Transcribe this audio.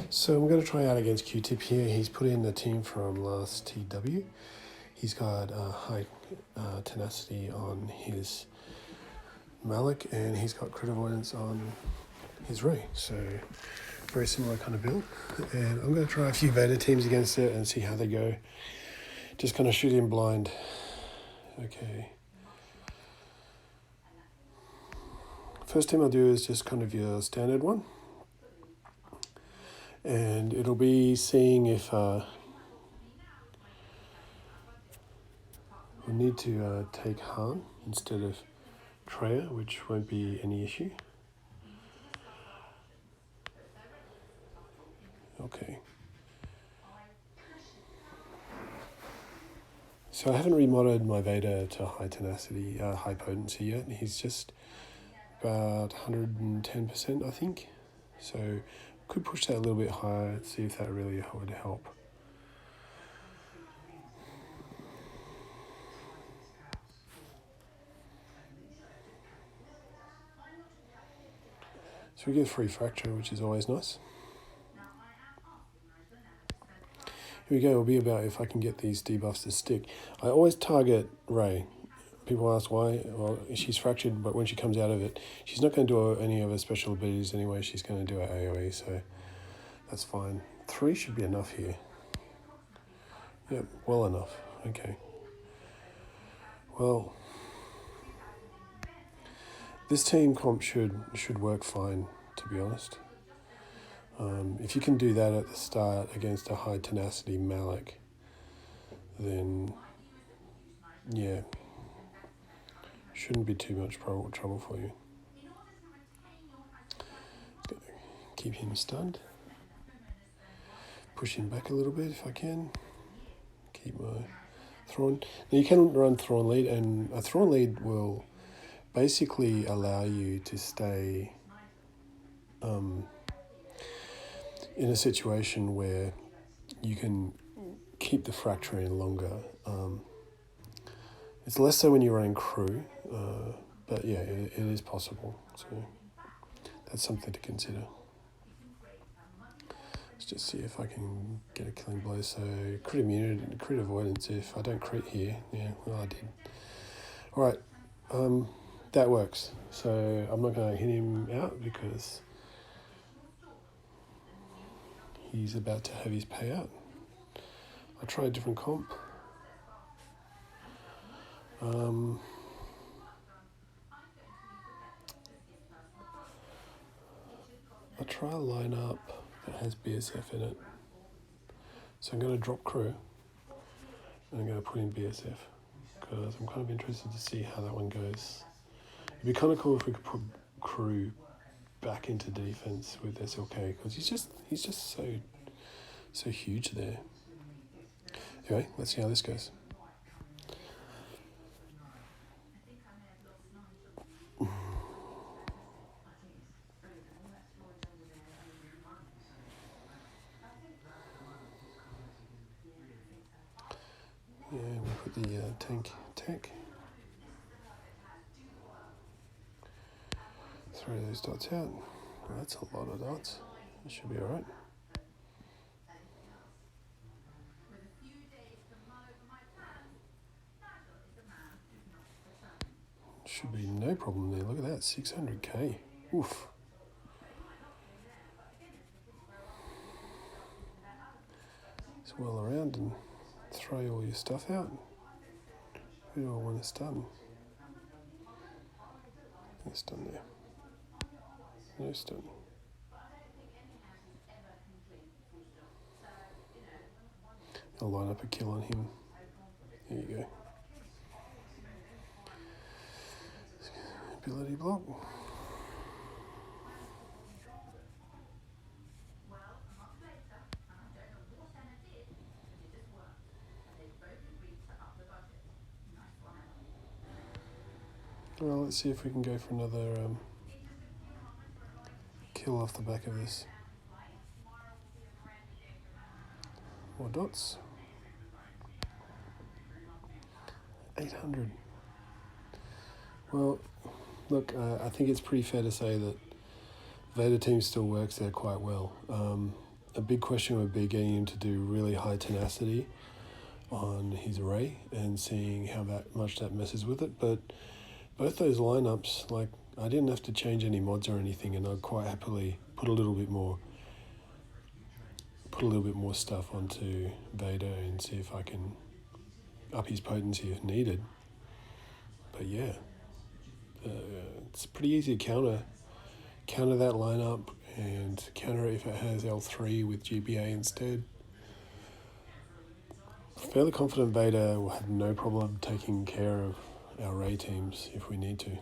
So I'm going to try out against Q-Tip here. He's put in the team from last TW. He's got high tenacity on his Malak, and he's got crit avoidance on his Rey. So very similar kind of build. And I'm going to try a few Vader teams against it and see how they go. Just kind of shoot him blind. Okay. First team I'll do is just kind of your standard one. And it'll be seeing if we need to take Han instead of Treya, which won't be any issue. Okay. So I haven't remodded my Vader to high tenacity, high potency yet. He's just about 110%, I think. So could push that a little bit higher, see if that really would help. So we get free fracture, which is always nice. Here we go, it'll be about if I can get these debuffs to stick. I always target Rey. People ask why. Well, she's fractured, but when she comes out of it, she's not going to do any of her special abilities anyway. She's going to do her AoE, so that's fine. 3 should be enough here. Yep, well enough. Okay. Well, this team comp should work fine, to be honest. If you can do that at the start against a high tenacity Malak, then yeah, shouldn't be too much trouble for you. Keep him stunned. Push him back a little bit if I can. Keep my Thrawn. Now you can run Thrawn lead, and a Thrawn lead will basically allow you to stay in a situation where you can keep the fracture in longer. It's less so when you're running crew, but yeah, it is possible. So that's something to consider. Let's just see if I can get a killing blow. So crit immunity, crit avoidance. If I don't crit here, yeah, well I did. All right, that works. So I'm not going to hit him out because he's about to have his payout. I'll try a different comp. I'll try a lineup that has BSF in it. So I'm going to drop crew and I'm going to put in BSF because I'm kind of interested to see how that one goes. It'd be kind of cool if we could put crew back into defense with SLK because he's just so huge there. Anyway, let's see how this goes. Yeah, we'll put the tank. Throw those dots out. Well, that's a lot of dots. It should be alright. Should be no problem there. Look at that, 600k. Oof. Swirl around and throw all your stuff out. Who do I want to stun? No stun there. No stun. I'll line up a kill on him. There you go. Ability block. Well, let's see if we can go for another kill off the back of this. More dots. 800. Well, look, I think it's pretty fair to say that Vader team still works there quite well. a big question would be getting him to do really high tenacity on his Rey and seeing how much that messes with it. But both those lineups, like, I didn't have to change any mods or anything, and I'd quite happily put a little bit more stuff onto Vader and see if I can up his potency if needed. But yeah, it's pretty easy to counter that lineup and counter it if it has L3 with GBA instead. Fairly confident Vader will have no problem taking care of our Rey teams if we need to.